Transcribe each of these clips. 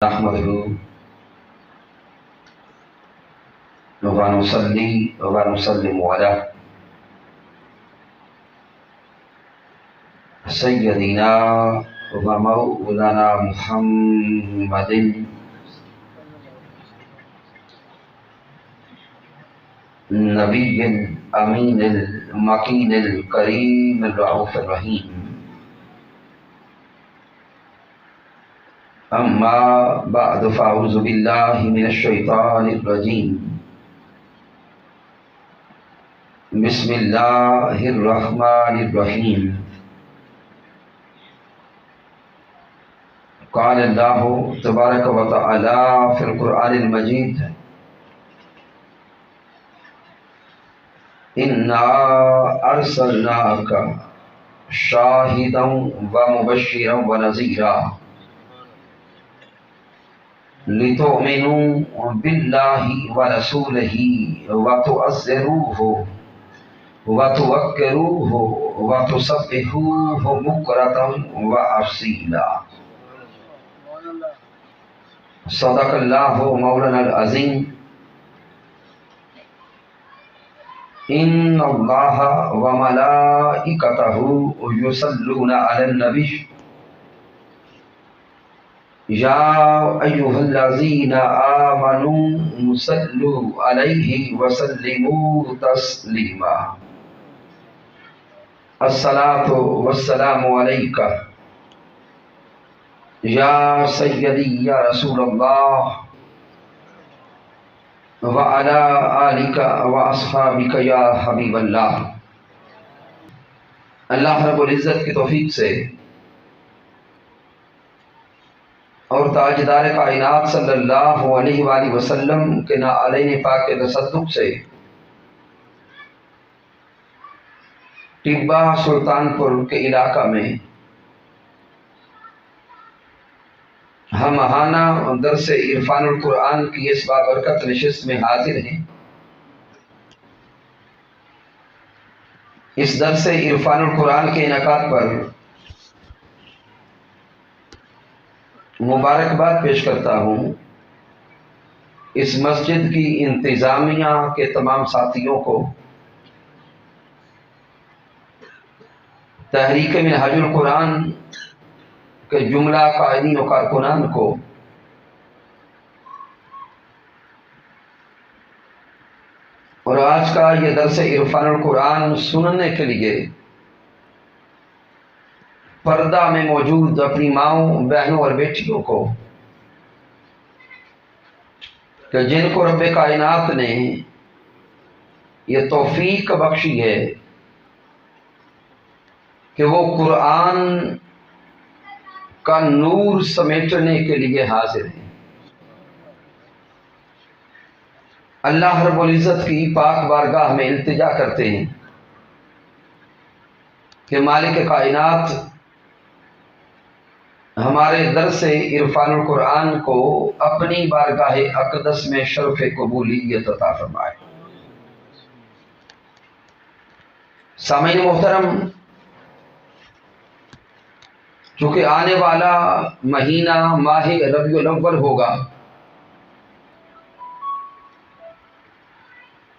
نحمده ونصلي ونسلم على سيدنا ومولانا محمد النبي الأمين المكين الكريم الرؤوف الرحيم. أما بعد فأعوذ بالله من الشيطان الرجيم. بسم الله الرحمن الرحيم. قال الله تبارك وتعالى في القرآن المجيد: إنا أرسلناك شاهدا ومبشرا ونذيرا لتؤمنوا بالله ورسوله وتعزروه وتوقروه وتسبحوه بكرة وأصيلا. صدق الله مولانا العظيم. إن الله وملائكته يصلون على النبي يا أيها الذين آمنوا صلوا عليه وسلموا تسليما. الصلاة والسلام عليك يا سيدي يا رسول الله وعلى آلك وأصحابك یا حبیب اللہ. اللہ رب العزت کی توفیق سے اور تاجدار کائنات صلی اللہ علیہ وآلہ وسلم کے نعلین پاک کے تصدق سے ٹبہ سلطان پور کے علاقہ میں ہم ماہانہ درس عرفان القرآن کی اس بابرکت نشست میں حاضر ہیں. اس درس عرفان القرآن کے انعقاد پر مبارکباد پیش کرتا ہوں اس مسجد کی انتظامیہ کے تمام ساتھیوں کو، تحریک منہاج القرآن کے جملہ قائدین و کارکنان کو، اور آج کا یہ درس عرفان القرآن سننے کے لیے پردہ میں موجود اپنی ماؤں، بہنوں اور بیٹیوں کو، کہ جن کو رب کائنات نے یہ توفیق بخشی ہے کہ وہ قرآن کا نور سمیٹنے کے لیے حاضر ہیں. اللہ رب العزت کی پاک بارگاہ میں التجا کرتے ہیں کہ مالک کائنات ہمارے درس عرفان القرآن کو اپنی بارگاہ اقدس میں شرف قبولیت عطا فرمائے. سامعین محترم، چونکہ آنے والا مہینہ ماہ ربیع الاول ہوگا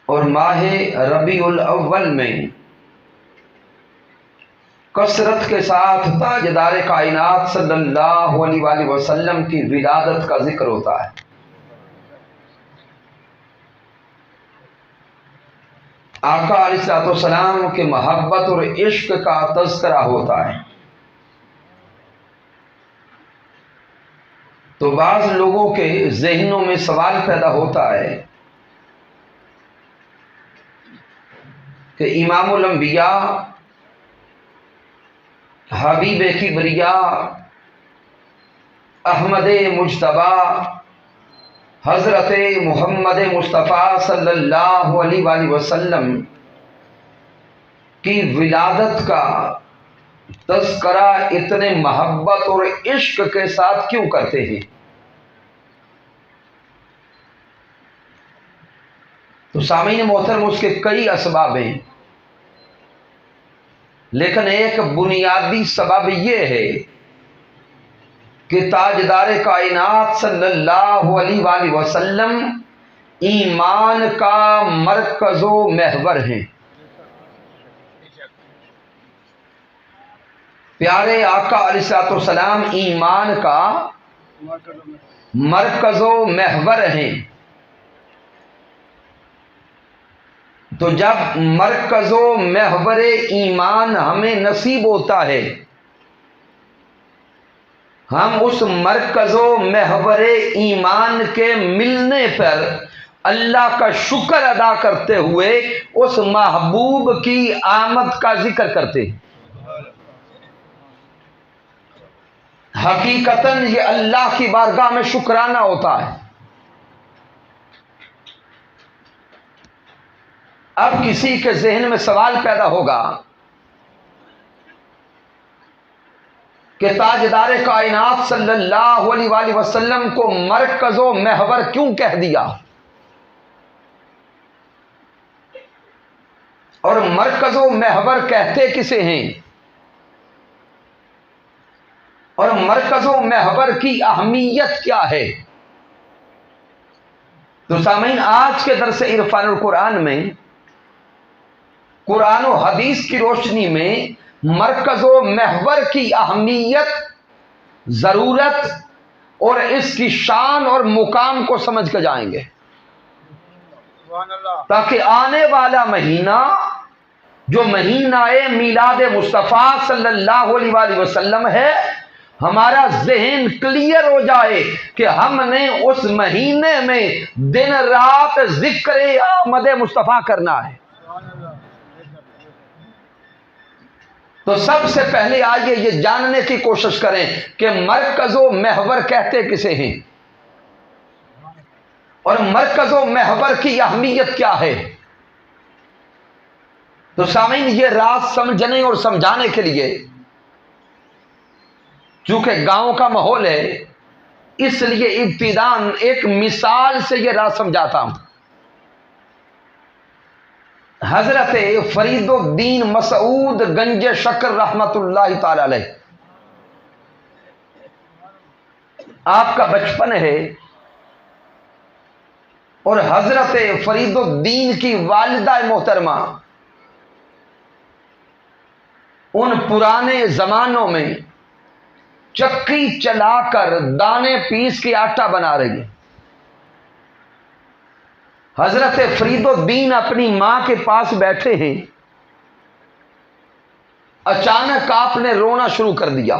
اور ماہ ربیع الاول میں کثرت کے ساتھ تاجدار کائنات صلی اللہ علیہ وآلہ وسلم کی ولادت کا ذکر ہوتا ہے. آقا علیہ السلام کے محبت اور عشق کا تذکرہ ہوتا ہے. تو بعض لوگوں کے ذہنوں میں سوال پیدا ہوتا ہے کہ امام الانبیاء، حبیب کبریاء، احمد مجتبی، حضرت محمد مصطفیٰ صلی اللہ علیہ وآلہ وسلم کی ولادت کا تذکرہ اتنے محبت اور عشق کے ساتھ کیوں کرتے ہیں؟ تو سامعین محترم، اس کے کئی اسباب ہیں، لیکن ایک بنیادی سبب یہ ہے کہ تاجدار کائنات صلی اللہ علیہ وآلہ وسلم ایمان کا مرکز و محور ہیں۔ پیارے آقا علیہ الصلوۃ والسلام ایمان کا مرکز و محور ہیں۔ تو جب مرکز و محور ایمان ہمیں نصیب ہوتا ہے، ہم اس مرکز و محور ایمان کے ملنے پر اللہ کا شکر ادا کرتے ہوئے اس محبوب کی آمد کا ذکر کرتے ہیں۔ حقیقتاً یہ اللہ کی بارگاہ میں شکرانہ ہوتا ہے۔ اب کسی کے ذہن میں سوال پیدا ہوگا کہ تاجدار کائنات صلی اللہ علیہ وآلہ وسلم کو مرکز و محور کیوں کہہ دیا، اور مرکز و محور کہتے کسے ہیں، اور مرکز و محور کی اہمیت کیا ہے؟ تو سامعین، آج کے درس عرفان القرآن میں قرآن و حدیث کی روشنی میں مرکز و محور کی اہمیت، ضرورت اور اس کی شان اور مقام کو سمجھ کے جائیں گے، تاکہ آنے والا مہینہ جو مہینہ میلاد مصطفیٰ صلی اللہ علیہ وآلہ وسلم ہے، ہمارا ذہن کلیئر ہو جائے کہ ہم نے اس مہینے میں دن رات ذکر آمد مصطفیٰ کرنا ہے۔ تو سب سے پہلے آئیے یہ جاننے کی کوشش کریں کہ مرکز و محور کہتے کسے ہیں، اور مرکز و محور کی اہمیت کیا ہے۔ تو سامعین، یہ راز سمجھنے اور سمجھانے کے لیے، چونکہ گاؤں کا ماحول ہے، اس لیے ابتداً ایک مثال سے یہ راز سمجھاتا ہوں۔ حضرت فرید الدین مسعود گنج شکر رحمت اللہ تعالی علیہ، آپ کا بچپن ہے، اور حضرت فرید الدین کی والدہ محترمہ ان پرانے زمانوں میں چکی چلا کر دانے پیس کے آٹا بنا رہی ہے۔ حضرت فرید الدین اپنی ماں کے پاس بیٹھے ہیں، اچانک آپ نے رونا شروع کر دیا۔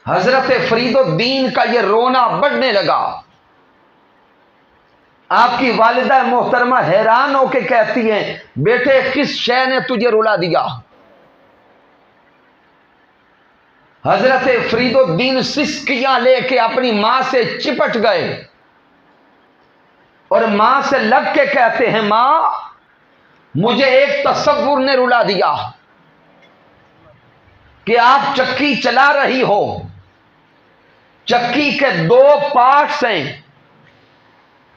حضرت فرید الدین کا یہ رونا بڑھنے لگا۔ آپ کی والدہ محترمہ حیران ہو کے کہتی ہیں، بیٹے کس شے نے تجھے رلا دیا؟ حضرت فرید الدین سسکیاں لے کے اپنی ماں سے چپٹ گئے اور ماں سے لگ کے کہتے ہیں، ماں مجھے ایک تصور نے رلا دیا کہ آپ چکی چلا رہی ہو، چکی کے دو پارٹس ہیں،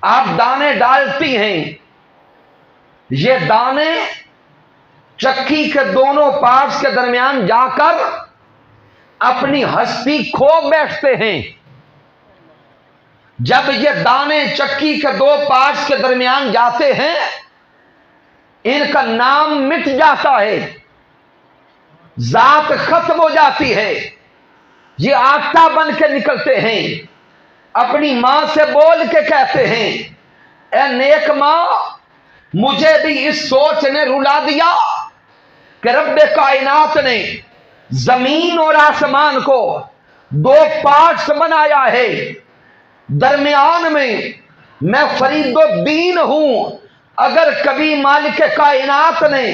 آپ دانے ڈالتی ہیں، یہ دانے چکی کے دونوں پارٹس کے درمیان جا کر اپنی ہستی کھو بیٹھتے ہیں۔ جب یہ دانے چکی کے دو پارٹس کے درمیان جاتے ہیں، ان کا نام مٹ جاتا ہے، ذات ختم ہو جاتی ہے، یہ آٹا بن کے نکلتے ہیں۔ اپنی ماں سے بول کے کہتے ہیں، اے نیک ماں، مجھے بھی اس سوچ نے رلا دیا کہ رب کائنات نے زمین اور آسمان کو دو پارٹس بنایا ہے، درمیان میں فرید الدین ہوں۔ اگر کبھی مالک کائنات نے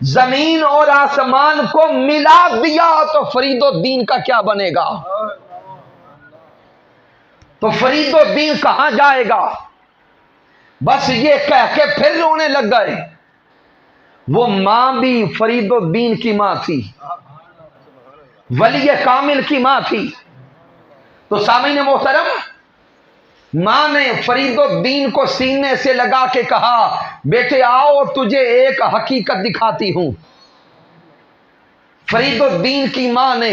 زمین اور آسمان کو ملا دیا تو فرید الدین کا کیا بنے گا؟ تو فرید الدین کہاں جائے گا؟ بس یہ کہہ کے پھر رونے لگ گئے۔ وہ ماں بھی فرید الدین کی ماں تھی، ولی کامل کی ماں تھی۔ تو سامعین محترم، ماں نے فرید الدین کو سینے سے لگا کے کہا، بیٹے آؤ تجھے ایک حقیقت دکھاتی ہوں۔ فرید الدین کی ماں نے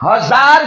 1000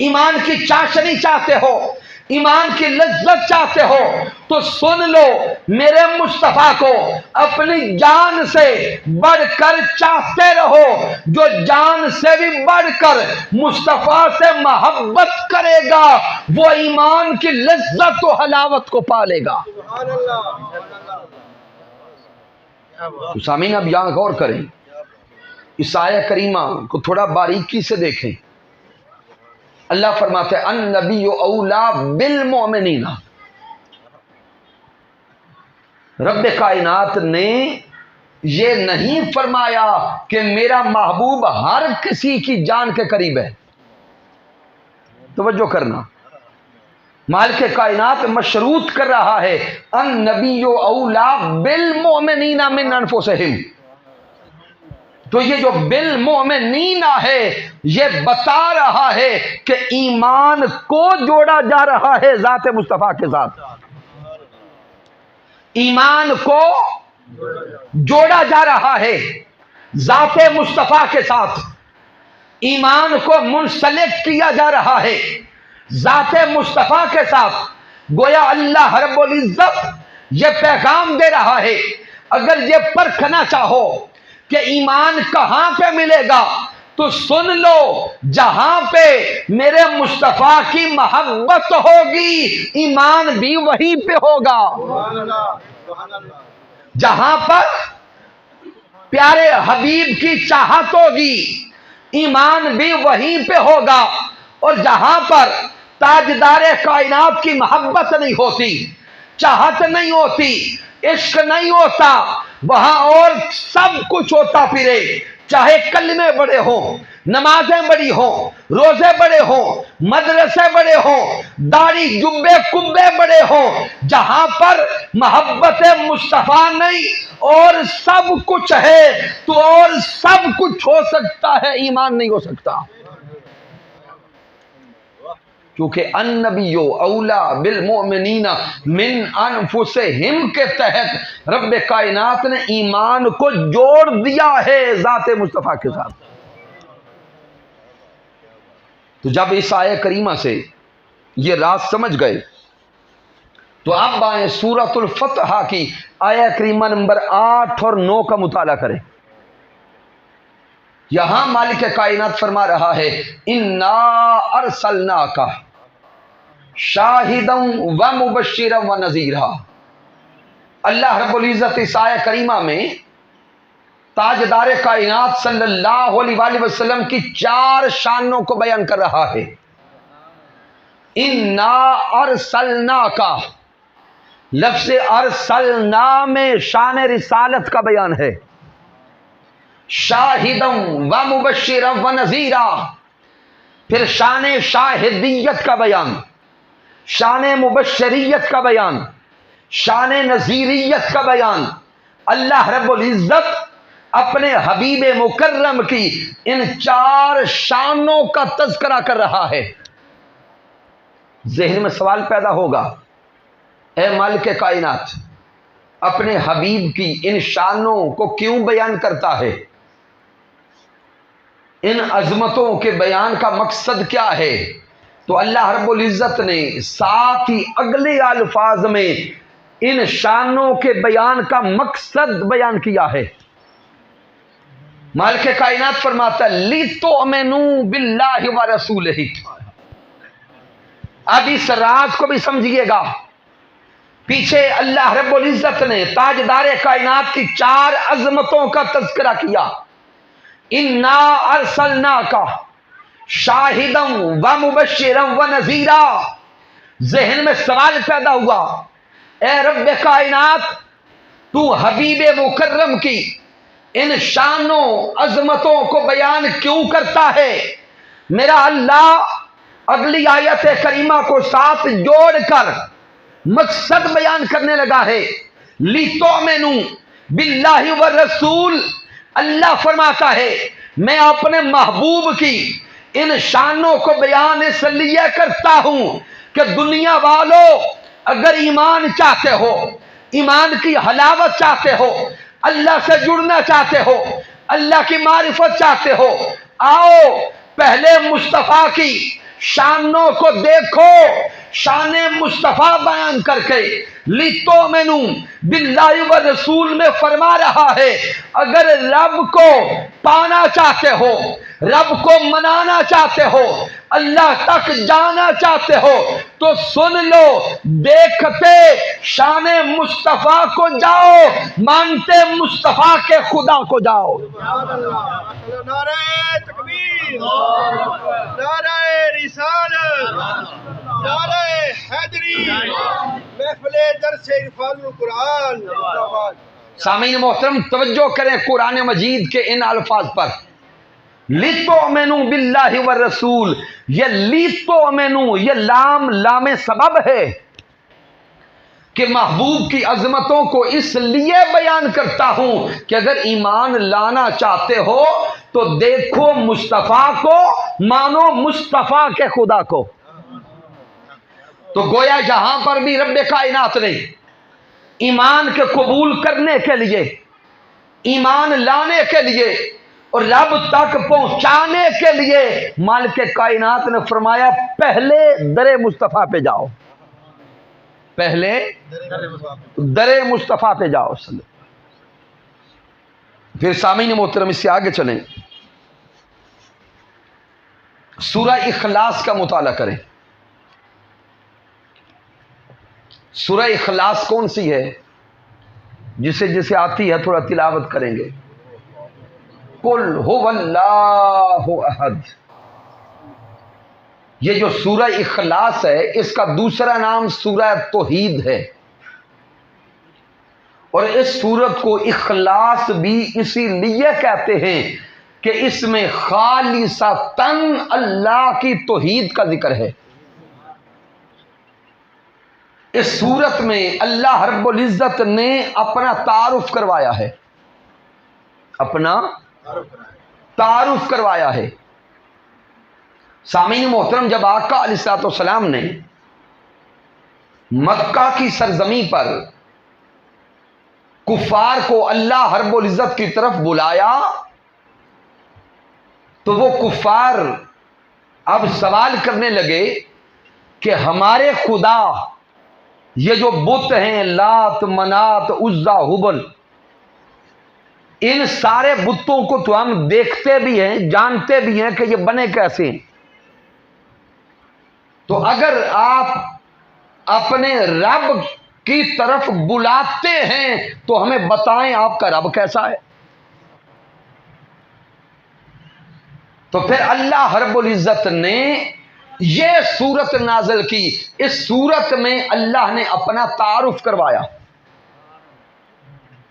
ایمان کی چاشنی چاہتے ہو، ایمان کی لذت چاہتے ہو، تو سن لو میرے مصطفیٰ کو اپنی جان سے بڑھ کر چاہتے رہو۔ جو جان سے بھی بڑھ کر مصطفیٰ سے محبت کرے گا وہ ایمان کی لذت و حلاوت کو پالے گا۔ سبحان اللہ۔ تو سامعین اب یہاں غور کریں، اس آیہ کریمہ کو تھوڑا باریکی سے دیکھیں۔ اللہ فرماتے ہیں النبی اولا بالمؤمنین، رب کائنات نے یہ نہیں فرمایا کہ میرا محبوب ہر کسی کی جان کے قریب ہے۔ توجہ کرنا، مالک کائنات مشروط کر رہا ہے النبی اولا بالمؤمنین من انفسہم، تو یہ جو بالمؤمنین ہے یہ بتا رہا ہے کہ ایمان کو جوڑا جا رہا ہے ذات مصطفیٰ کے ساتھ، ایمان کو جوڑا جا رہا ہے ذات مصطفیٰ کے ساتھ، ایمان کو منسلک کیا جا رہا ہے ذات مصطفیٰ کے ساتھ۔ گویا اللہ رب العزت یہ پیغام دے رہا ہے، اگر یہ پرکھنا چاہو کہ ایمان کہاں پہ ملے گا تو سن لو، جہاں پہ میرے مصطفیٰ کی محبت ہوگی ایمان بھی وہیں پہ ہوگا، سبحان اللہ۔ سبحان اللہ۔ جہاں پر پیارے حبیب کی چاہت ہوگی ایمان بھی وہیں پہ ہوگا، اور جہاں پر تاجدار کائنات کی محبت نہیں ہوتی، چاہت نہیں ہوتی، عشق نہیں ہوتا، وہاں اور سب کچھ ہوتا پھرے، چاہے کلمے بڑے ہوں، نمازیں بڑی ہوں، روزے بڑے ہوں، مدرسے بڑے ہوں، داڑھی جبے کبے بڑے ہوں، جہاں پر محبت مصطفیٰ نہیں اور سب کچھ ہے تو اور سب کچھ ہو سکتا ہے، ایمان نہیں ہو سکتا، کیونکہ النبی اولا بالمؤمنین من انفسہم کے تحت رب کائنات نے ایمان کو جوڑ دیا ہے ذات مصطفیٰ کے ساتھ۔ تو جب اس آیہ کریمہ سے یہ راز سمجھ گئے تو اب آئیں سورۃ الفتح کی آیہ کریمہ نمبر 8 اور 9 کا مطالعہ کریں۔ یہاں مالک کائنات فرما رہا ہے انا ارسلناک شاہدا و مبشرا و نذیرا۔ اللہ رب العزت اس آیہ کریمہ میں تاجدار کائنات صلی اللہ علیہ وآلہ وسلم کی 4 شانوں کو بیان کر رہا ہے۔ انا ارسلناک، لفظ ارسلنا میں شان رسالت کا بیان ہے، شاہدا و مبشرا و نذیرا، پھر شان شاہدیت کا بیان، شان مبشریت کا بیان، شان نذیریت کا بیان۔ اللہ رب العزت اپنے حبیب مکرم کی ان 4 شانوں کا تذکرہ کر رہا ہے۔ ذہن میں سوال پیدا ہوگا، اے مالک کائنات اپنے حبیب کی ان شانوں کو کیوں بیان کرتا ہے؟ ان عظمتوں کے بیان کا مقصد کیا ہے؟ تو اللہ رب العزت نے ساتھ ہی اگلے الفاظ میں ان شانوں کے بیان کا مقصد بیان کیا ہے۔ مالک کائنات فرماتا ہے لِتُؤْمِنُوا بِاللَّهِ وَرَسُولِهِ۔ اب اس راز کو بھی سمجھیے گا، پیچھے اللہ رب العزت نے تاجدار کائنات کی 4 عظمتوں کا تذکرہ کیا۔ انا ارسلناک شاہدا و مبشرا و نذیرا۔ ذہن میں سوال پیدا ہوا، اے رب کائنات تو حبیب مکرم کی ان شانوں عظمتوں کو بیان کیوں کرتا ہے؟ میرا اللہ اگلی آیت کریمہ کو ساتھ جوڑ کر مقصد بیان کرنے لگا ہے۔ لِتُؤْمِنُوا بِاللَّهِ وَالرَّسُولِ، اللہ فرماتا ہے میں اپنے محبوب کی ان شانوں کو بیان اس لیے کرتا ہوں کہ دنیا والوں اگر ایمان چاہتے ہو، ایمان کی حلاوت چاہتے ہو، اللہ سے جڑنا چاہتے ہو، اللہ کی معرفت چاہتے ہو، آؤ پہلے مصطفیٰ کی شانوں کو دیکھو، شان مصطفیٰ بیان کر کے لِتُؤْمِنُوا بِاللَّهِ وَالرَّسُولِ میں فرما رہا ہے اگر رب کو پانا چاہتے ہو، رب کو منانا چاہتے ہو، اللہ تک جانا چاہتے ہو تو سن لو، دیکھتے شان مصطفیٰ کو جاؤ، مانتے مصطفیٰ کے خدا کو جاؤ۔ سبحان اللہ، نعرہ تکبیر، نعرہ رسالت، نعرہ حیدری، محفل درس عرفان القرآن۔ سامعین محترم توجہ کریں قرآن مجید کے ان الفاظ پر، لِتُؤْمِنُوا بِاللَّهِ وَالرَّسُولِ، یہ لِتُؤْمِنُوا یہ لام سبب ہے کہ محبوب کی عظمتوں کو اس لیے بیان کرتا ہوں کہ اگر ایمان لانا چاہتے ہو تو دیکھو مصطفیٰ کو، مانو مصطفیٰ کے خدا کو۔ تو گویا یہاں پر بھی رب کائنات نے ایمان کے قبول کرنے کے لیے، ایمان لانے کے لیے اور رب تک پہنچانے کے لیے مالک کائنات نے فرمایا پہلے در مصطفیٰ پہ جاؤ، پہلے در مصطفیٰ پہ جاؤ۔ پھر سامعین محترم اس سے آگے چلیں، سورہ اخلاص کا مطالعہ کریں۔ سورہ اخلاص کون سی ہے؟ جسے آتی ہے تھوڑا تلاوت کریں گے۔ قل هو اللہ احد، یہ جو سورہ اخلاص ہے اس کا دوسرا نام سورہ توحید ہے، اور اس سورت کو اخلاص بھی اسی لیے کہتے ہیں کہ اس میں خالصتاً اللہ کی توحید کا ذکر ہے۔ اس سورت میں اللہ رب العزت نے اپنا تعارف کروایا ہے، اپنا تعارف کروایا ہے۔ سامعین محترم جب آقا علیہ الصلوۃ والسلام نے مکہ کی سرزمین پر کفار کو اللہ رب العزت کی طرف بلایا تو وہ کفار اب سوال کرنے لگے کہ ہمارے خدا یہ جو بت ہیں لات منات عزا ہبل، ان سارے بتوں کو تو ہم دیکھتے بھی ہیں، جانتے بھی ہیں کہ یہ بنے کیسے ہیں، تو اگر آپ اپنے رب کی طرف بلاتے ہیں تو ہمیں بتائیں آپ کا رب کیسا ہے۔ تو پھر اللہ رب العزت نے یہ سورت نازل کی۔ اس سورت میں اللہ نے اپنا تعارف کروایا،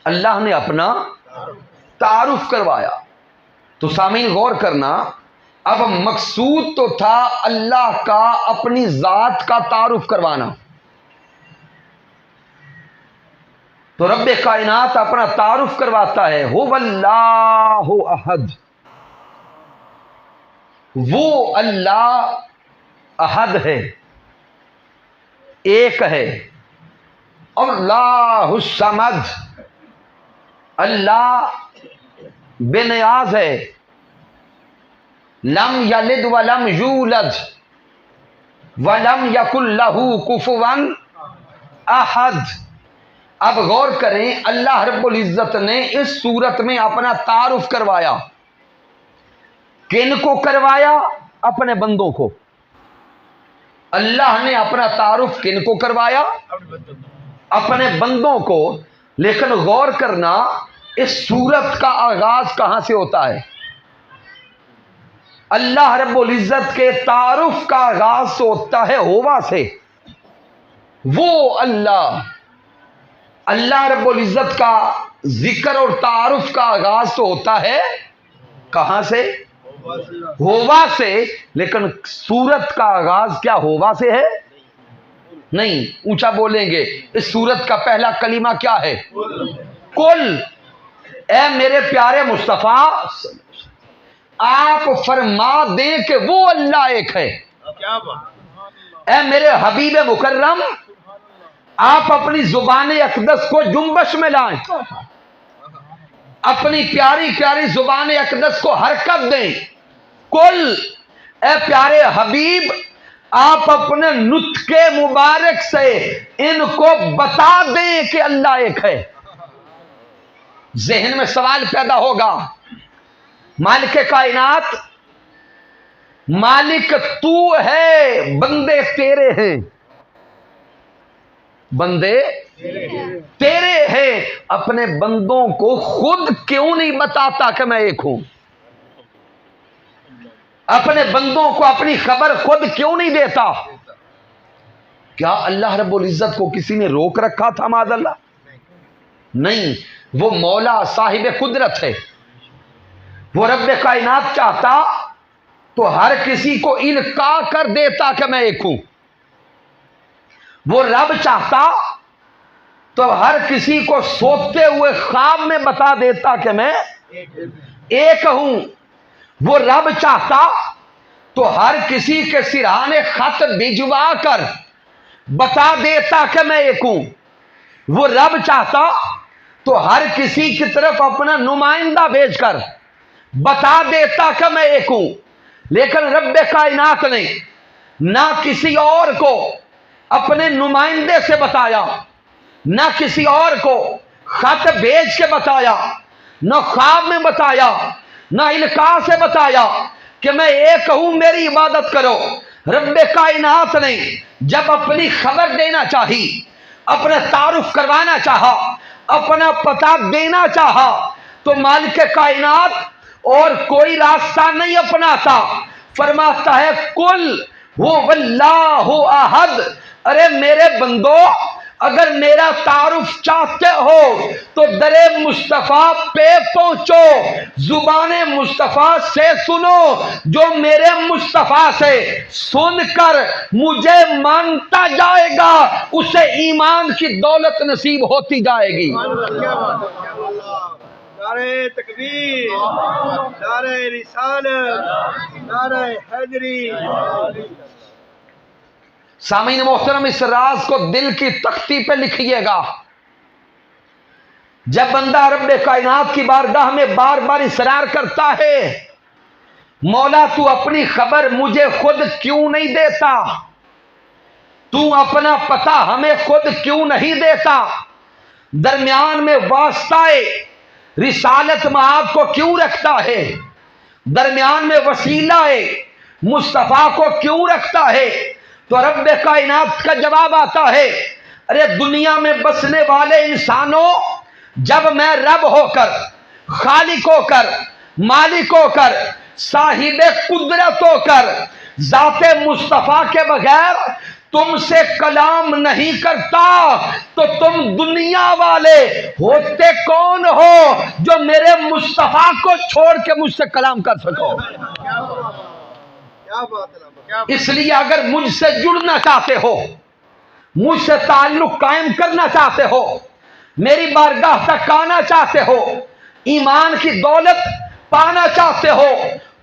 اللہ نے اپنا تعارف کروایا۔ تو سامعین غور کرنا، اب مقصود تو تھا اللہ کا اپنی ذات کا تعارف کروانا، تو رب کائنات اپنا تعارف کرواتا ہے، هو اللہ احد، وہ اللہ احد ہے، ایک ہے، اللہ الصمد، اللہ بے نیاز ہے، لم یلد ولم یولد ولم یکن لہ کفوا احد۔ اب غور کریں، اللہ رب العزت نے اس صورت میں اپنا تعارف کروایا، کن کو کروایا؟ اپنے بندوں کو۔ اللہ نے اپنا تعارف کن کو کروایا؟ اپنے بندوں کو۔ لیکن غور کرنا، اس صورت کا آغاز کہاں سے ہوتا ہے؟ اللہ رب العزت کے تعارف کا آغاز تو ہوتا ہے ہوا سے۔ وہ اللہ رب العزت کا ذکر اور تعارف کا آغاز تو ہوتا ہے کہاں سے؟ ہوا سے۔ لیکن سورت کا آغاز کیا ہوا سے ہے؟ نہیں، اونچا بولیں گے، اس سورت کا پہلا کلمہ کیا ہے؟ قل، اے میرے پیارے مصطفیٰ آپ فرما دیں کہ وہ اللہ ایک ہے۔ اے میرے حبیب مکرم آپ اپنی زبان اقدس کو جنبش میں لائیں، اپنی پیاری پیاری زبان اقدس کو حرکت دیں۔ قل، اے پیارے حبیب آپ اپنے نطق مبارک سے ان کو بتا دیں کہ اللہ ایک ہے۔ ذہن میں سوال پیدا ہوگا، مالک کائنات، مالک تو ہے، بندے تیرے ہیں، بندے تیرے ہیں، اپنے بندوں کو خود کیوں نہیں بتاتا کہ میں ایک ہوں؟ اپنے بندوں کو اپنی خبر خود کیوں نہیں دیتا؟ کیا اللہ رب العزت کو کسی نے روک رکھا تھا معاذ اللہ؟ نہیں، وہ مولا صاحب قدرت ہے، وہ رب کائنات چاہتا تو ہر کسی کو القا کر دیتا کہ میں ایک ہوں، وہ رب چاہتا تو ہر کسی کو سوتے ہوئے خواب میں بتا دیتا کہ میں ایک ہوں، وہ رب چاہتا تو ہر کسی کے سرہانے خط بھجوا کر بتا دیتا کہ میں ایک ہوں، وہ رب چاہتا تو ہر کسی کی طرف اپنا نمائندہ بھیج کر بتا دیتا کہ میں ایک ہوں، لیکن رب کائنات نے نہ کسی اور کو اپنے نمائندے سے بتایا، نہ کسی اور کو خط بھیج کے بتایا، نہ خواب میں بتایا، نہ القاء سے بتایا کہ میں ایک ہوں، میری عبادت کرو۔ رب کائنات نے جب اپنی خبر دینا چاہی، اپنا تعارف کروانا چاہا، اپنا پتہ دینا چاہا، تو مالک کائنات اور کوئی راستہ نہیں اپناتا، فرماتا ہے کل هو اللہ احد، ارے میرے بندو اگر میرا تعارف چاہتے ہو تو در مصطفیٰ پہ پہنچو، زبان مصطفیٰ سے سنو، جو میرے مصطفیٰ سے سن کر مجھے مانتا جائے گا اسے ایمان کی دولت نصیب ہوتی جائے گی۔ نعرہ تکبیر، نعرہ رسالت، نعرہ حیدری۔ سامعین محترم، اس راز کو دل کی تختی پہ لکھیے گا۔ جب بندہ رب کائنات کی بارگاہ میں بار بار اصرار کرتا ہے مولا تو اپنی خبر مجھے خود کیوں نہیں دیتا، تو اپنا پتہ ہمیں خود کیوں نہیں دیتا، درمیان میں واسطہ رسالت معاد کو کیوں رکھتا ہے، درمیان میں وسیلہ مصطفیٰ کو کیوں رکھتا ہے، تو رب کائنات کا جواب آتا ہے ارے دنیا میں بسنے والے انسانوں، جب میں رب ہو کر، خالق ہو کر، مالک ہو کر، صاحب قدرت ہو کر، ذات مصطفیٰ کے بغیر تم سے کلام نہیں کرتا تو تم دنیا والے ہوتے کون ہو جو میرے مصطفیٰ کو چھوڑ کے مجھ سے کلام کر سکو؟ اس لیے اگر مجھ سے جڑنا چاہتے ہو، مجھ سے تعلق قائم کرنا چاہتے ہو، میری بارگاہ تک آنا چاہتے ہو، ایمان کی دولت پانا چاہتے ہو،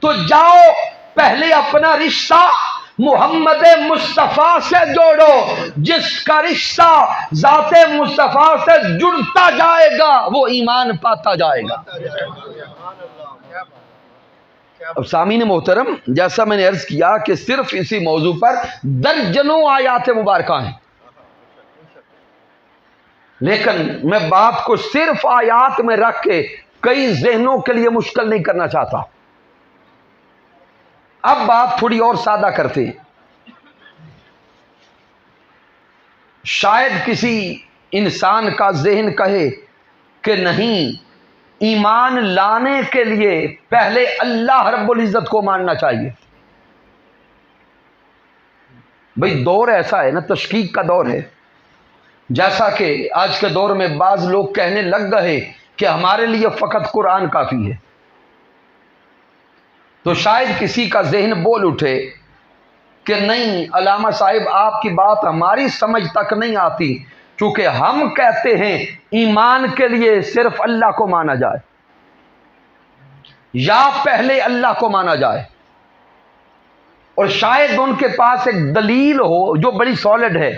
تو جاؤ پہلے اپنا رشتہ محمد مصطفیٰ سے جوڑو، جس کا رشتہ ذات مصطفیٰ سے جڑتا جائے گا وہ ایمان پاتا جائے گا۔ اب سامعین محترم، جیسا میں نے عرض کیا کہ صرف اسی موضوع پر درجنوں آیات مبارکہ ہیں، لیکن میں بات کو صرف آیات میں رکھ کے کئی ذہنوں کے لیے مشکل نہیں کرنا چاہتا۔ اب بات تھوڑی اور سادہ کرتے ہیں۔ شاید کسی انسان کا ذہن کہے کہ نہیں، ایمان لانے کے لیے پہلے اللہ رب العزت کو ماننا چاہیے۔ بھئی دور ایسا ہے نا، تشکیک کا دور ہے، جیسا کہ آج کے دور میں بعض لوگ کہنے لگ گئے کہ ہمارے لیے فقط قرآن کافی ہے۔ تو شاید کسی کا ذہن بول اٹھے کہ نہیں علامہ صاحب آپ کی بات ہماری سمجھ تک نہیں آتی، کیونکہ ہم کہتے ہیں ایمان کے لیے صرف اللہ کو مانا جائے، یا پہلے اللہ کو مانا جائے، اور شاید ان کے پاس ایک دلیل ہو جو بڑی سالڈ ہے۔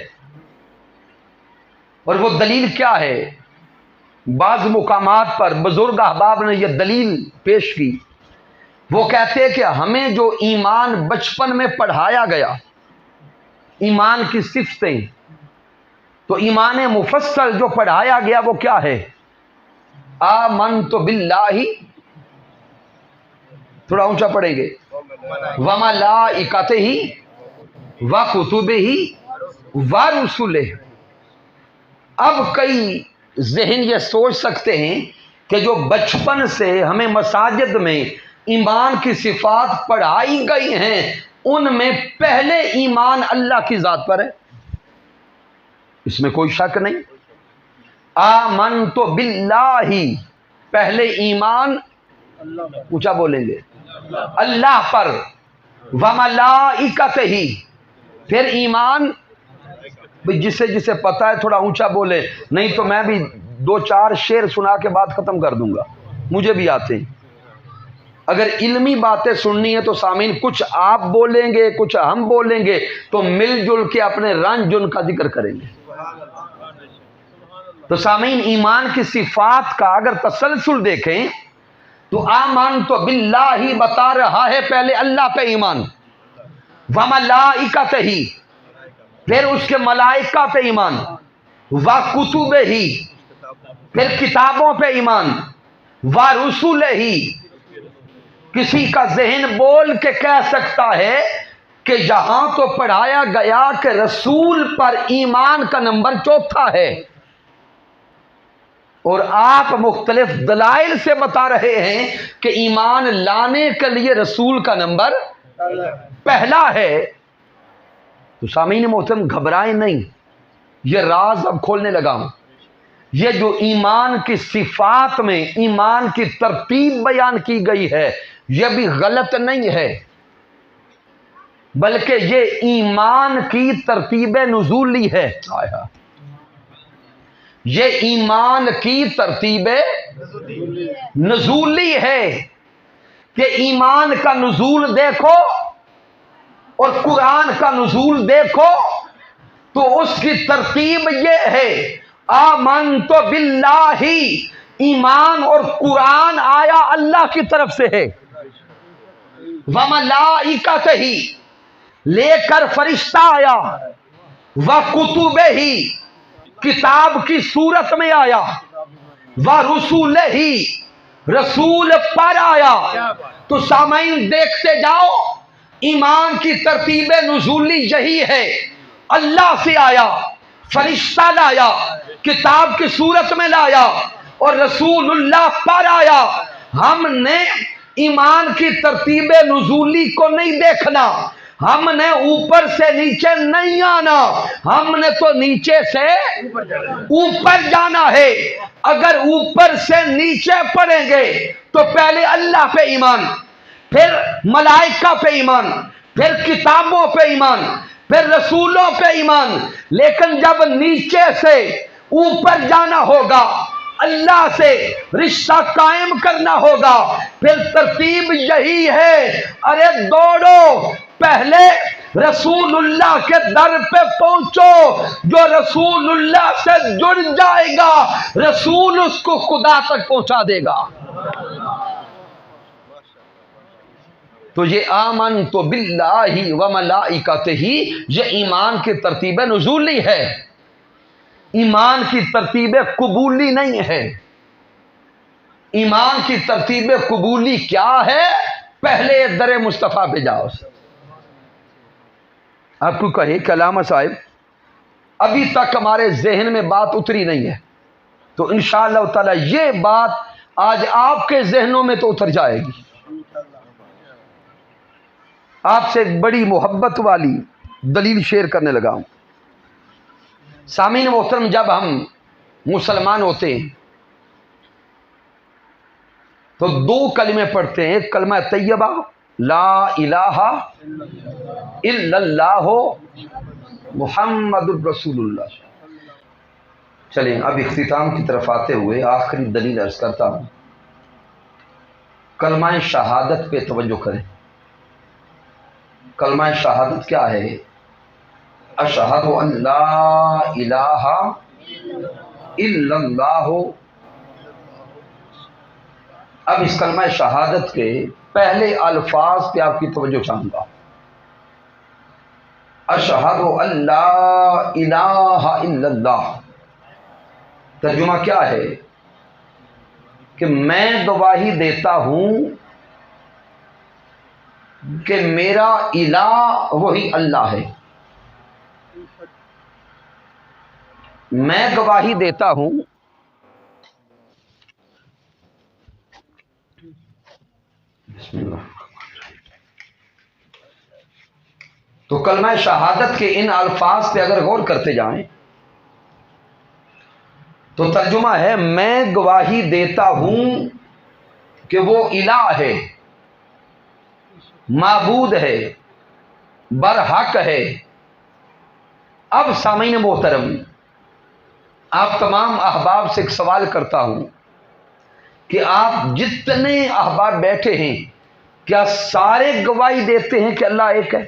اور وہ دلیل کیا ہے؟ بعض مقامات پر بزرگ احباب نے یہ دلیل پیش کی وہ کہتے ہیں کہ ہمیں جو ایمان بچپن میں پڑھایا گیا، ایمان کی صفتیں، تو ایمان مفصل جو پڑھایا گیا وہ کیا ہے؟ آمنت باللہ، تھوڑا اونچا پڑھیں گے، وملائکتہ وکتبہ ورسلہ۔ اب کئی ذہن یہ سوچ سکتے ہیں کہ جو بچپن سے ہمیں مساجد میں ایمان کی صفات پڑھائی گئی ہیں ان میں پہلے ایمان اللہ کی ذات پر ہے، اس میں کوئی شک نہیں۔ آمنت باللہ، پہلے ایمان اونچا بولیں گے اللہ پر، وملائکتہ، پھر ایمان، جسے جسے پتا ہے تھوڑا اونچا بولے، نہیں تو میں بھی 2-4 شعر سنا کے بعد ختم کر دوں گا، مجھے بھی آتے ہیں۔ اگر علمی باتیں سننی ہے تو سامعین کچھ آپ بولیں گے کچھ ہم بولیں گے تو مل جل کے اپنے رنج جن کا ذکر کریں گے۔ تو سامعین ایمان کی صفات کا اگر تسلسل دیکھیں تو آمنت باللہ بتا رہا ہے پہلے اللہ پہ ایمان، وملائکتہ، پھر اس کے ملائکہ پہ ایمان، وکتبہ، پھر کتابوں پہ ایمان، ورسلہ۔ کسی کا ذہن بول کے کہہ سکتا ہے کہ یہاں تو پڑھایا گیا کہ رسول پر ایمان کا نمبر 4 ہے، اور آپ مختلف دلائل سے بتا رہے ہیں کہ ایمان لانے کے لیے رسول کا نمبر پہلا ہے۔ تو سامعین محترم گھبرائیں نہیں، یہ راز اب کھولنے لگا ہوں۔ یہ جو ایمان کی صفات میں ایمان کی ترتیب بیان کی گئی ہے یہ بھی غلط نہیں ہے، بلکہ یہ ایمان کی ترتیب نزولی ہے۔ یہ ایمان کی ترتیب نزولی ہے کہ ایمان کا نزول دیکھو اور قرآن کا نزول دیکھو تو اس کی ترتیب یہ ہے، آمنت باللہ، ایمان اور قرآن آیا اللہ کی طرف سے ہے، وملائکتہ، لے کر فرشتہ آیا، وکتبہ، کتاب کی صورت میں آیا، ورسلہ، رسول پر آیا۔ تو سامعین دیکھتے جاؤ، ایمان کی ترتیب نزولی یہی ہے، اللہ سے آیا، فرشتہ لایا، کتاب کی صورت میں لایا اور رسول اللہ پر آیا۔ ہم نے ایمان کی ترتیب نزولی کو نہیں دیکھنا، ہم نے اوپر سے نیچے نہیں آنا، ہم نے تو نیچے سے اوپر جانا ہے۔ اگر اوپر سے نیچے پڑھیں گے تو پہلے اللہ پہ ایمان، پھر ملائکہ پہ ایمان، پھر کتابوں پہ ایمان، پھر رسولوں پہ ایمان، لیکن جب نیچے سے اوپر جانا ہوگا، اللہ سے رشتہ قائم کرنا ہوگا، پھر ترتیب یہی ہے، ارے دوڑو، پہلے رسول اللہ کے در پہ پہنچو، جو رسول اللہ سے جڑ جائے گا رسول اس کو خدا تک پہنچا دے گا۔ تو یہ آمنت باللہ وملائکتہ، یہ ایمان کی ترتیب نزولی ہے، ایمان کی ترتیب قبولی نہیں ہے۔ ایمان کی ترتیب قبولی کیا ہے؟ پہلے در مصطفیٰ پہ جاؤ۔ آپ کو کہے کہ علامہ صاحب ابھی تک ہمارے ذہن میں بات اتری نہیں ہے، تو انشاءاللہ تعالی یہ بات آج آپ کے ذہنوں میں تو اتر جائے گی۔ آپ سے ایک بڑی محبت والی دلیل شیئر کرنے لگا ہوں۔ سامعین محترم، جب ہم مسلمان ہوتے ہیں تو 2 کلمے پڑھتے ہیں، ایک کلمہ طیبہ لا الہ الا اللہ محمد الرسول اللہ۔ چلیں اب اختتام کی طرف آتے ہوئے آخری دلیل عرض کرتا ہوں۔ کلمہ شہادت پہ توجہ کریں۔ کلمہ شہادت کیا ہے؟ اشہد ان لا الہ الا اللہ۔ اب اس کلمہ شہادت کے پہلے الفاظ پہ آپ کی توجہ چاہوں گا. اشہد ان لا الہ الا اللہ، ترجمہ کیا ہے؟ کہ میں گواہی دیتا ہوں کہ میرا الہ وہی اللہ ہے. میں گواہی دیتا ہوں بسم اللہ. تو کلمہ شہادت کے ان الفاظ پہ اگر غور کرتے جائیں تو ترجمہ ہے میں گواہی دیتا ہوں کہ وہ الہ ہے، معبود ہے، برحق ہے. اب سامعین محترم، آپ تمام احباب سے ایک سوال کرتا ہوں کہ آپ جتنے احباب بیٹھے ہیں کیا سارے گواہی دیتے ہیں کہ اللہ ایک ہے؟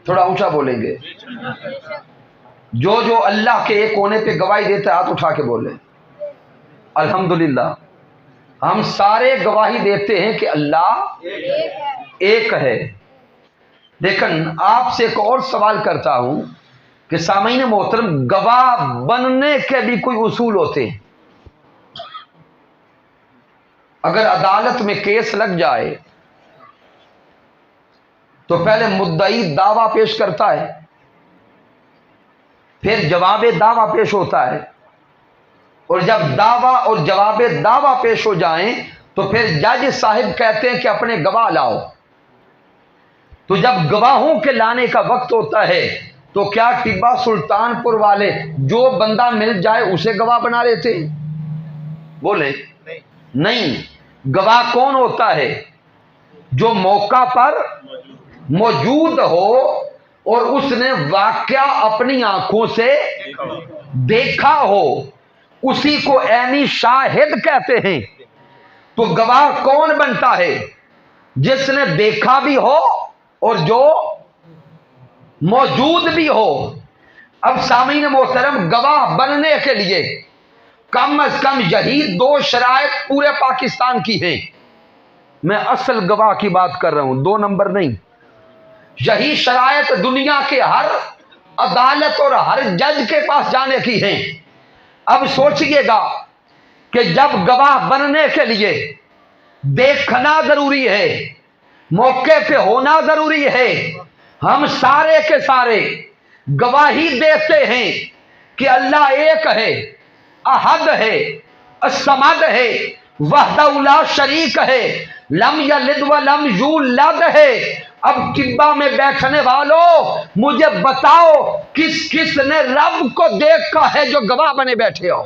تھوڑا اونچا بولیں گے. جو اللہ کے ایک ہونے پہ گواہی دیتے ہیں ہاتھ اٹھا کے بولیں. الحمدللہ ہم سارے گواہی دیتے ہیں کہ اللہ ایک ہے. لیکن آپ سے ایک اور سوال کرتا ہوں کہ سامعین محترم، گواہ بننے کے بھی کوئی اصول ہوتے ہیں. اگر عدالت میں کیس لگ جائے تو پہلے مدعی دعویٰ پیش کرتا ہے، پھر جواب دعویٰ پیش ہوتا ہے، اور جب دعویٰ اور جواب دعویٰ پیش ہو جائیں تو پھر جج صاحب کہتے ہیں کہ اپنے گواہ لاؤ. تو جب گواہوں کے لانے کا وقت ہوتا ہے تو کیا ٹبا سلطان پور والے جو بندہ مل جائے اسے گواہ بنا لیتے؟ بولے نہیں. گواہ کون ہوتا ہے؟ جو موقع پر موجود ہو اور اس نے واقعہ اپنی آنکھوں سے دیکھا ہو، اسی کو عینی شاہد کہتے ہیں. تو گواہ کون بنتا ہے؟ جس نے دیکھا بھی ہو اور جو موجود بھی ہو. اب سامعین محترم، گواہ بننے کے لیے کم از کم یہی دو شرائط پورے پاکستان کی ہیں. میں اصل گواہ کی بات کر رہا ہوں، 2 نمبر نہیں. یہی شرائط دنیا کے ہر عدالت اور ہر جج کے پاس جانے کی ہیں. اب سوچئے گا کہ جب گواہ بننے کے لیے دیکھنا ضروری ہے، موقع پہ ہونا ضروری ہے، ہم سارے کے سارے گواہی دیتے ہیں کہ اللہ ایک ہے، احد ہے، الصمد ہے، وحدہ لا شریک ہے، لم یلد ولم یولد ہے. اب کعبہ میں بیٹھنے والوں مجھے بتاؤ کس کس نے رب کو دیکھا ہے جو گواہ بنے بیٹھے ہو؟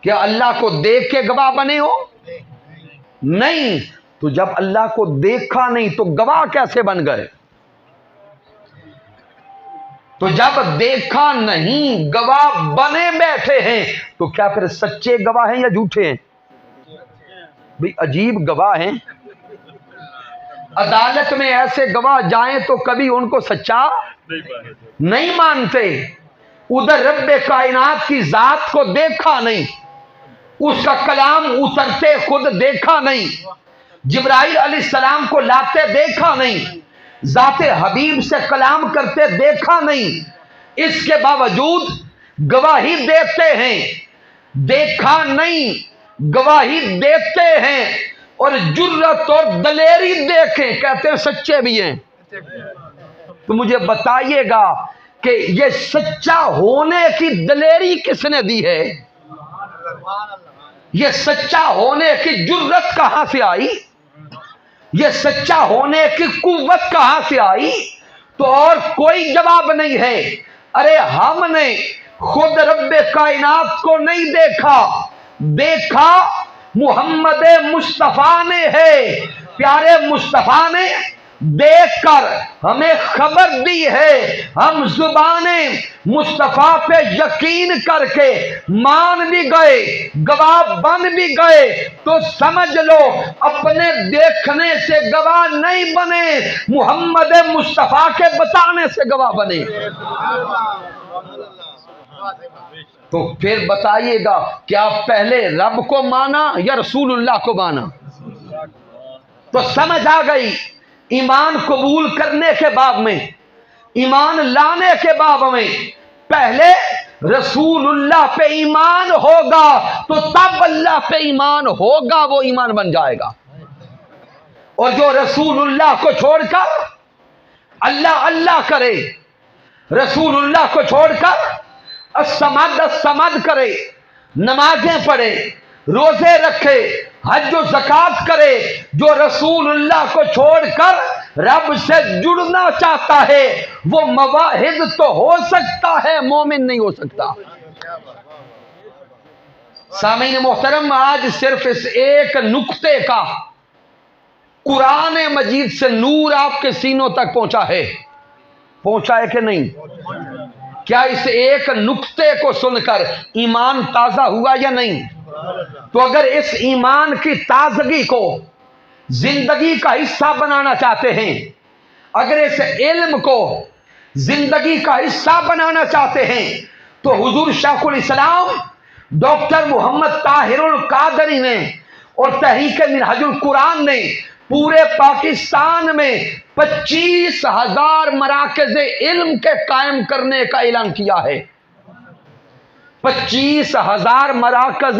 کیا اللہ کو دیکھ کے گواہ بنے ہو؟ نہیں. تو جب اللہ کو دیکھا نہیں تو گواہ کیسے بن گئے؟ تو جب دیکھا نہیں گواہ بنے بیٹھے ہیں تو کیا پھر سچے گواہ ہیں یا جھوٹے ہیں؟ بھی عجیب گواہ ہیں. عدالت میں ایسے گواہ جائیں تو کبھی ان کو سچا نہیں مانتے. ادھر رب کائنات کی ذات کو دیکھا نہیں، اس کا کلام اترتے خود دیکھا نہیں، جبرائیل علیہ السلام کو لاتے دیکھا نہیں، ذات حبیب سے کلام کرتے دیکھا نہیں. اس کے باوجود گواہی دیتے ہیں. دیکھا نہیں گواہی دیتے ہیں اور جرت اور دلیری دیکھیں کہتے ہیں سچے بھی ہیں. تو مجھے بتائیے گا کہ یہ سچا ہونے کی دلیری کس نے دی ہے؟ یہ سچا ہونے کی جرت کہاں سے آئی؟ یہ سچا ہونے کی قوت کہاں سے آئی؟ تو اور کوئی جواب نہیں ہے. ارے ہم نے خود رب کائنات کو نہیں دیکھا، دیکھا محمد مصطفیٰ نے ہے. پیارے مصطفیٰ نے دیکھ کر ہمیں خبر دی ہے. ہم زبان مصطفیٰ پہ یقین کر کے مان بھی گئے، گواہ بن بھی گئے. تو سمجھ لو اپنے دیکھنے سے گواہ نہیں بنے، محمد مصطفیٰ کے بتانے سے گواہ بنے. تو پھر بتائیے گا کہ آپ پہلے رب کو مانا یا رسول اللہ کو مانا؟ تو سمجھ آ گئی ایمان قبول کرنے کے باب میں، ایمان لانے کے باب میں پہلے رسول اللہ پہ ایمان ہوگا تو تب اللہ پہ ایمان ہوگا، وہ ایمان بن جائے گا۔ اور جو رسول اللہ کو چھوڑ کر اللہ اللہ کرے، رسول اللہ کو چھوڑ کر الصمد الصمد کرے، نمازیں پڑھے، روزے رکھے، حج و زکات کرے، جو رسول اللہ کو چھوڑ کر رب سے جڑنا چاہتا ہے وہ مواحد تو ہو سکتا ہے، مومن نہیں ہو سکتا۔ سامعین محترم، آج صرف اس ایک نقطے کا قرآن مجید سے نور آپ کے سینوں تک پہنچا ہے کہ نہیں؟ کیا اس ایک نقطے کو سن کر ایمان تازہ ہوا یا نہیں؟ تو اگر اس ایمان کی تازگی کو زندگی کا حصہ بنانا چاہتے ہیں، اگر اس علم کو زندگی کا حصہ بنانا چاہتے ہیں، تو حضور شیخ الاسلام ڈاکٹر محمد طاہر القادری نے اور تحریک منہج القرآن نے پورے پاکستان میں 25,000 مراکز علم کے قائم کرنے کا اعلان کیا ہے۔ 25,000 مراکز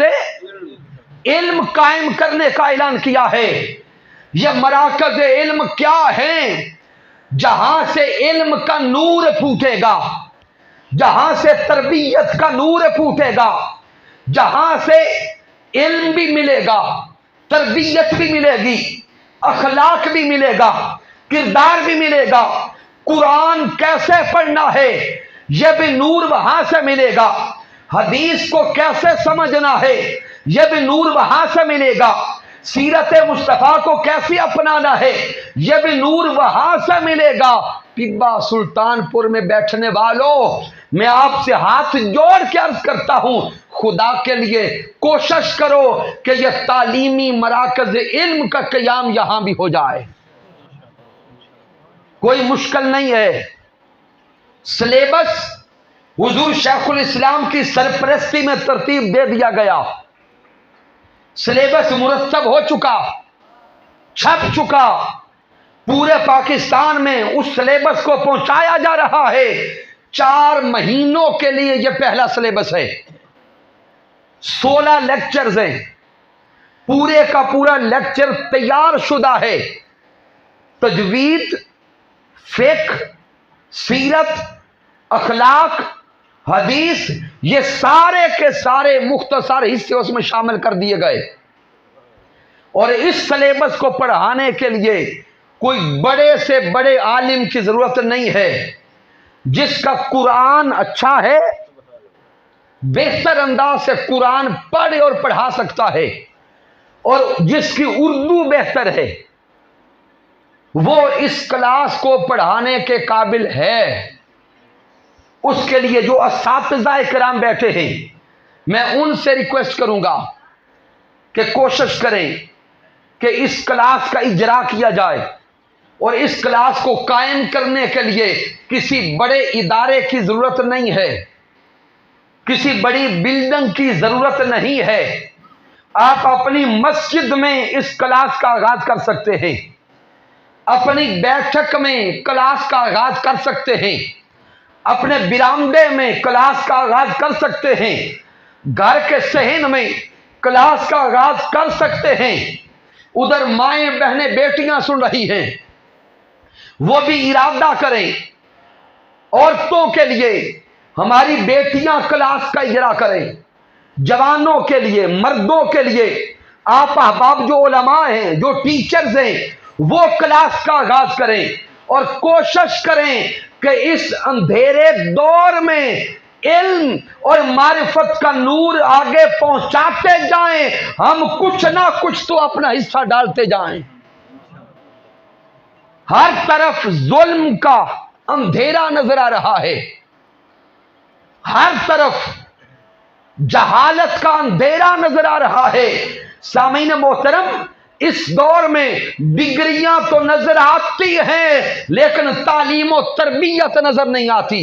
علم قائم کرنے کا اعلان کیا ہے۔ یہ مراکز علم کیا ہیں؟ جہاں سے علم کا نور پھوٹے گا، جہاں سے تربیت کا نور پھوٹے گا، جہاں سے علم بھی ملے گا، تربیت بھی ملے گی، اخلاق بھی ملے گا، کردار بھی ملے گا، قرآن کیسے پڑھنا ہے یہ بھی نور وہاں سے ملے گا، حدیث کو کیسے سمجھنا ہے یہ بھی نور وہاں سے ملے گا، سیرت مصطفیٰ کو کیسے اپنانا ہے یہ بھی نور وہاں سے ملے گا۔ پبا سلطان پور میں بیٹھنے والوں، میں آپ سے ہاتھ جوڑ کے عرض کرتا ہوں، خدا کے لیے کوشش کرو کہ یہ تعلیمی مراکز علم کا قیام یہاں بھی ہو جائے، کوئی مشکل نہیں ہے۔ سلیبس حضور شیخ الاسلام کی سرپرستی میں ترتیب دے دیا گیا، سلیبس مرتب ہو چکا، چھپ چکا، پورے پاکستان میں اس سلیبس کو پہنچایا جا رہا ہے۔ 4 مہینوں کے لیے یہ پہلا سلیبس ہے، 16 لیکچرز ہیں، پورے کا پورا لیکچر تیار شدہ ہے، تجوید، فقہ، سیرت، اخلاق، حدیث، یہ سارے کے سارے مختصر حصے اس میں شامل کر دیے گئے۔ اور اس سلیبس کو پڑھانے کے لیے کوئی بڑے سے بڑے عالم کی ضرورت نہیں ہے، جس کا قرآن اچھا ہے بہتر انداز سے قرآن پڑھ اور پڑھا سکتا ہے، اور جس کی اردو بہتر ہے وہ اس کلاس کو پڑھانے کے قابل ہے۔ اس کے لیے جو اساتذہ کرام بیٹھے ہیں، میں ان سے ریکویسٹ کروں گا کہ کوشش کریں کہ اس کلاس کا اجرا کیا جائے، اور اس کلاس کو قائم کرنے کے لیے کسی بڑے ادارے کی ضرورت نہیں ہے، کسی بڑی بلڈنگ کی ضرورت نہیں ہے۔ آپ اپنی مسجد میں اس کلاس کا آغاز کر سکتے ہیں، اپنی بیٹھک میں کلاس کا آغاز کر سکتے ہیں، اپنے برآمدے میں کلاس کا آغاز کر سکتے ہیں، گھر کے صحن میں کلاس کا آغاز کر سکتے ہیں۔ ادھر مائیں بہنیں بیٹیاں سن رہی ہیں، وہ بھی ارادہ کریں، عورتوں کے لیے ہماری بیٹیاں کلاس کا اجرا کریں، جوانوں کے لیے، مردوں کے لیے آپ احباب جو علماء ہیں، جو ٹیچرز ہیں، وہ کلاس کا آغاز کریں، اور کوشش کریں کہ اس اندھیرے دور میں علم اور معرفت کا نور آگے پہنچاتے جائیں، ہم کچھ نہ کچھ تو اپنا حصہ ڈالتے جائیں۔ ہر طرف ظلم کا اندھیرا نظر آ رہا ہے، ہر طرف جہالت کا اندھیرا نظر آ رہا ہے۔ سامعین محترم، اس دور میں ڈگریاں تو نظر آتی ہیں لیکن تعلیم و تربیت نظر نہیں آتی۔